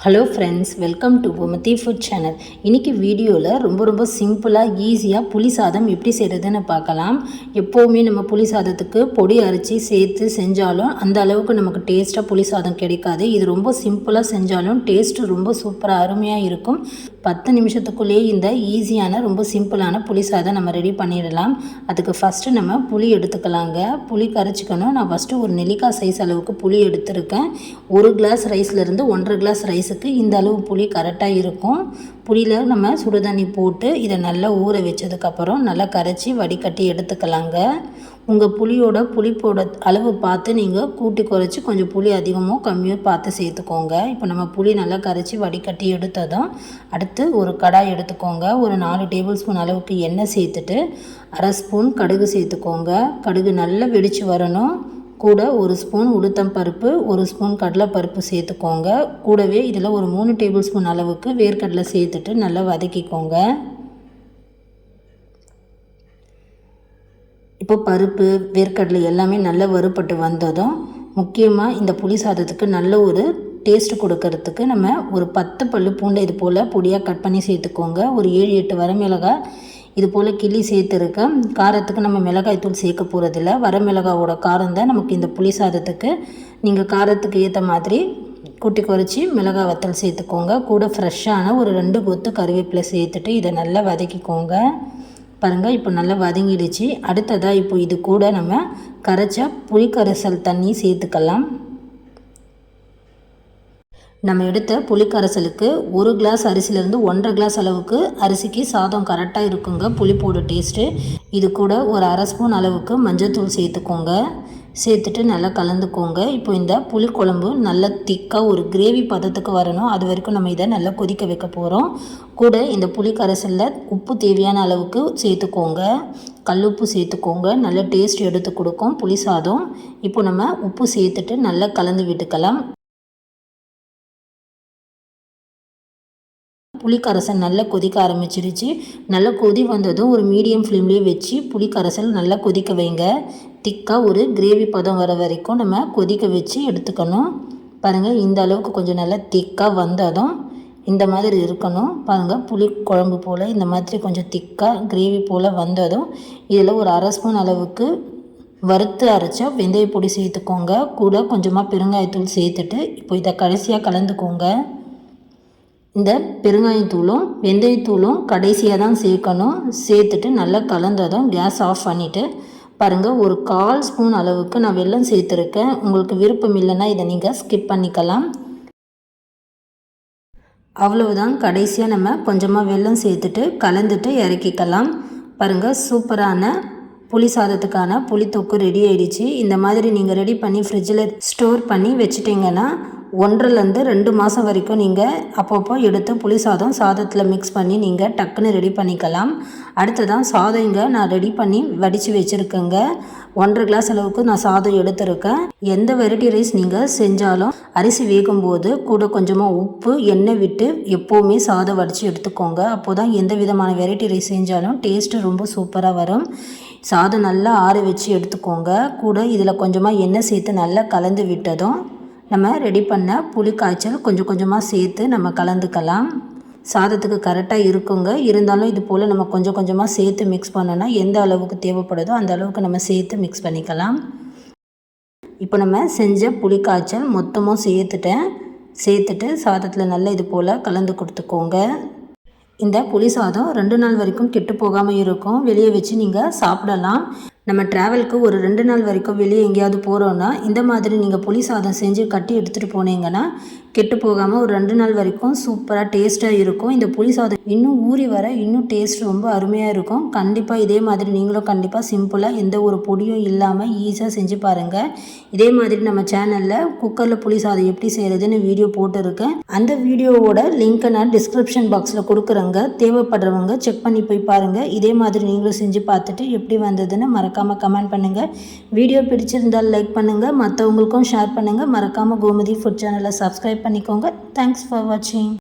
Hello friends, welcome to Gomathi food channel. இன்றைக்கி வீடியோவில் ரொம்ப சிம்பிளாக ஈஸியாக புளி சாதம் எப்படி செய்கிறதுன்னு பார்க்கலாம். எப்போவுமே நம்ம புளி சாதத்துக்கு பொடி அரைச்சி சேர்த்து செஞ்சாலும் அந்த அளவுக்கு நமக்கு டேஸ்ட்டாக புளி சாதம் கிடைக்காது. இது ரொம்ப சிம்பிளாக செஞ்சாலும் டேஸ்ட்டு ரொம்ப சூப்பராக அருமையாக இருக்கும். 10 நிமிஷத்துக்குள்ளேயே இந்த ஈஸியான ரொம்ப சிம்பிளான புளி சாதம் நம்ம ரெடி பண்ணிடலாம். அதுக்கு ஃபஸ்ட்டு நம்ம புளி எடுத்துக்கலாங்க. புளி கரைச்சிக்கணும். நான் ஃபஸ்ட்டு ஒரு நெல்லிக்காய் சைஸ் அளவுக்கு புளி எடுத்துருக்கேன். 1 கிளாஸ் ரைஸ்லேருந்து 1.5 கிளாஸ் ரைஸுக்கு இந்த அளவு புளி கரெக்டாக இருக்கும். புளியில் நம்ம சுடுதண்ணி போட்டு இதை நல்லா ஊற வச்சதுக்கப்புறம் நல்லா கரைச்சி வடிகட்டி எடுத்துக்கலாங்க. உங்கள் புளிப்போட அளவு பார்த்து நீங்கள் கூட்டி குறைச்சி கொஞ்சம் புளி அதிகமோ கம்மியோ பார்த்து சேர்த்துக்கோங்க. இப்போ நம்ம புளி நல்லா கரைச்சி வடிகட்டி எடுத்ததும் அடுத்து ஒரு கடாய் எடுத்துக்கோங்க. ஒரு 4 டேபிள் ஸ்பூன் அளவுக்கு எண்ணெய் சேர்த்துட்டு 1/2 ஸ்பூன் கடுகு சேர்த்துக்கோங்க. கடுகு நல்லா வெடித்து வரணும். கூட 1 ஸ்பூன் உளுத்தம் பருப்பு, 1 ஸ்பூன் கடலைப்பருப்பு சேர்த்துக்கோங்க. கூடவே இதில் ஒரு 3 டேபிள் ஸ்பூன் அளவுக்கு வேர்க்கடலை சேர்த்துட்டு நல்லா வதக்கிக்கோங்க. இப்போ பருப்பு, வேர்க்கடலை எல்லாமே நல்லா வறுபட்டு வந்ததும் முக்கியமாக இந்த புளி சாதத்துக்கு நல்ல ஒரு டேஸ்ட்டு கொடுக்கறதுக்கு நம்ம ஒரு 10 பல்லு பூண்டை இது போல் பொடியாக கட் பண்ணி சேர்த்துக்கோங்க. ஒரு 7-8 வரமிளகாய் இது போல் கிள்ளி சேர்த்துருக்கேன். காரத்துக்கு நம்ம மிளகாய்த்தூள் சேர்க்க போகிறதில்ல. வரமிளகாவோட காரம் தான் நமக்கு இந்த புளி சாதத்துக்கு. நீங்கள் காரத்துக்கு ஏற்ற மாதிரி கூட்டி குறைச்சி மிளகாய் வத்தல் சேர்த்துக்கோங்க. கூட ஃப்ரெஷ்ஷான ஒரு 2 கொத்து கருவேப்பிலை சேர்த்துட்டு இதை நல்லா வதக்கிக்கோங்க. பாருங்கள், இப்போ நல்லா வதங்கிடுச்சு. அடுத்ததாக இப்போ இது கூட நம்ம கரைச்ச புளிக்கரைசல் தண்ணி சேர்த்துக்கலாம். நம்ம எடுத்த புளிக்கரைசலுக்கு 1 கிளாஸ் அரிசியிலேருந்து 1.5 கிளாஸ் அளவுக்கு அரிசிக்கு சாதம் கரெக்டாக இருக்குங்க புளிப்போட டேஸ்ட்டு. இது கூட ஒரு 1/2 ஸ்பூன் அளவுக்கு மஞ்சள்தூள் சேர்த்துக்கோங்க. சேர்த்துட்டு நல்லா கலந்துக்கோங்க. இப்போ இந்த புளிக்குழம்பு நல்லா திக்காக ஒரு கிரேவி பதத்துக்கு வரணும். அது வரைக்கும் நம்ம இதை நல்லா கொதிக்க வைக்க போகிறோம். கூட இந்த புளிக்கரைசலில் உப்பு தேவையான அளவுக்கு சேர்த்துக்கோங்க. கல்லுப்பு சேர்த்துக்கோங்க. நல்ல டேஸ்ட் எடுத்து கொடுக்கும் புளி சாதம். இப்போ நம்ம உப்பு சேர்த்துட்டு நல்லா கலந்து விட்டுக்கலாம். புளிக்கரைசல் நல்லா கொதிக்க ஆரம்பிச்சிருச்சு. நல்லா கொதி வந்ததும் ஒரு மீடியம் ஃப்ளேம்லேயே வச்சு புளிக்கரைசல் நல்லா கொதிக்க வைங்க. திக்காக ஒரு கிரேவி பதம் வர வரைக்கும் நம்ம கொதிக்க வச்சு எடுத்துக்கணும். பாருங்கள், இந்த அளவுக்கு கொஞ்சம் நல்லா திக்காக வந்ததும் இந்த மாதிரி இருக்கணும். பாருங்கள், புளி குழம்பு போல் இந்த மாதிரி கொஞ்சம் திக்காக கிரேவி போல் வந்ததும் இதில் ஒரு 1/2 ஸ்பூன் அளவுக்கு வறுத்து அரைச்ச வெந்தய பொடி சேர்த்துக்கோங்க. கூட கொஞ்சமாக பெருங்காயத்தூள் சேர்த்துட்டு இப்போ இதை கடைசியாக கலந்துக்கோங்க. இந்த பெருங்காயத்தூளும் வெந்தயத்தூளும் கடைசியாக தான் சேர்க்கணும். சேர்த்துட்டு நல்லா கலந்ததும் கேஸ் ஆஃப் பண்ணிவிட்டு பாருங்கள், ஒரு 1/4 ஸ்பூன் அளவுக்கு நான் வெல்லம் சேர்த்துருக்கேன். உங்களுக்கு விருப்பம் இல்லைன்னா இதை நீங்கள் ஸ்கிப் பண்ணிக்கலாம். அவ்வளவுதான். கடைசியாக நம்ம கொஞ்சமாக வெல்லம் சேர்த்துட்டு கலந்துட்டு இறக்கிக்கலாம். பாருங்கள், சூப்பரான புளி சாதத்துக்கான புளித்தொக்கு ரெடி ஆகிடுச்சு. இந்த மாதிரி நீங்கள் ரெடி பண்ணி ஃப்ரிட்ஜில் ஸ்டோர் பண்ணி வச்சுட்டிங்கன்னா 1லேருந்து 2 மாதம் வரைக்கும் நீங்கள் அப்பப்போ எடுத்து புளி சாதத்தில் மிக்ஸ் பண்ணி நீங்கள் டக்குன்னு ரெடி பண்ணிக்கலாம். அடுத்ததான் சாதம் இங்கே நான் ரெடி பண்ணி வடித்து வச்சுருக்கேங்க. 1.5 கிளாஸ் அளவுக்கு நான் சாதம் எடுத்துருக்கேன். எந்த வெரைட்டி ரைஸ் நீங்கள் செஞ்சாலும் அரிசி வேகும்போது கூட கொஞ்சமாக உப்பு எண்ணெய் விட்டு எப்போவுமே சாதம் வடித்து எடுத்துக்கோங்க. அப்போ தான் எந்த விதமான வெரைட்டி ரைஸ் செஞ்சாலும் டேஸ்ட்டு ரொம்ப சூப்பராக வரும். சாதம் நல்லா ஆற வச்சு எடுத்துக்கோங்க. கூட இதில் கொஞ்சமாக எண்ணெய் சேர்த்து நல்லா கலந்து விட்டதும் நம்ம ரெடி பண்ண புளி காய்ச்சல் கொஞ்சம் கொஞ்சமாக சேர்த்து நம்ம கலந்துக்கலாம். சாதத்துக்கு கரெக்டாக இருக்குங்க. இருந்தாலும் இது போல் நம்ம கொஞ்சம் கொஞ்சமாக சேர்த்து மிக்ஸ் பண்ணோன்னா எந்த அளவுக்கு தேவைப்படுதோ அந்த அளவுக்கு நம்ம சேர்த்து மிக்ஸ் பண்ணிக்கலாம். இப்போ நம்ம செஞ்ச புளி காய்ச்சல் மொத்தமும் சேர்த்துட்டு சாதத்தில் நல்லா இது போல் கலந்து கொடுத்துக்கோங்க. இந்த புளி சாதம் 2 நாள் வரைக்கும் கெட்டு போகாமல் இருக்கும். வெளியே வச்சு நீங்கள் சாப்பிடலாம். நம்ம ட்ராவலுக்கு ஒரு 2 நாள் வரைக்கும் வெளியே எங்கேயாவது போகிறோன்னா இந்த மாதிரி நீங்கள் புளி சாதம் செஞ்சு கட்டி எடுத்துகிட்டு போனீங்கன்னா கெட்டு போகாமல் ஒரு 2 நாள் வரைக்கும் சூப்பராக டேஸ்ட்டாக இருக்கும். இந்த புளி சாதம் இன்னும் ஊறி வர இன்னும் டேஸ்ட் ரொம்ப அருமையாக இருக்கும். கண்டிப்பாக இதே மாதிரி நீங்களும் கண்டிப்பாக சிம்பிளாக எந்த ஒரு பொடியும் இல்லாமல் ஈஸியாக செஞ்சு பாருங்கள். இதே மாதிரி நம்ம சேனலில் குக்கரில் புளி சாதம் எப்படி செய்கிறதுன்னு வீடியோ போட்டுருக்கேன். அந்த வீடியோவோட லிங்க்கை நான் டிஸ்கிரிப்ஷன் பாக்ஸில் கொடுக்குறேங்க. தேவைப்படுறவங்க செக் பண்ணி போய் பாருங்கள். இதே மாதிரி நீங்களும் செஞ்சு பார்த்துட்டு எப்படி வந்ததுன்னு மறக்காமல் கமெண்ட் பண்ணுங்கள். வீடியோ பிடிச்சிருந்தால் லைக் பண்ணுங்கள். மற்றவங்களுக்கும் ஷேர் பண்ணுங்கள். மறக்காமல் கோமதி ஃபுட் சேனலை சப்ஸ்கிரைப் பண்ணிக்கோங்க. தேங்க்ஸ் ஃபார் வாட்சிங்.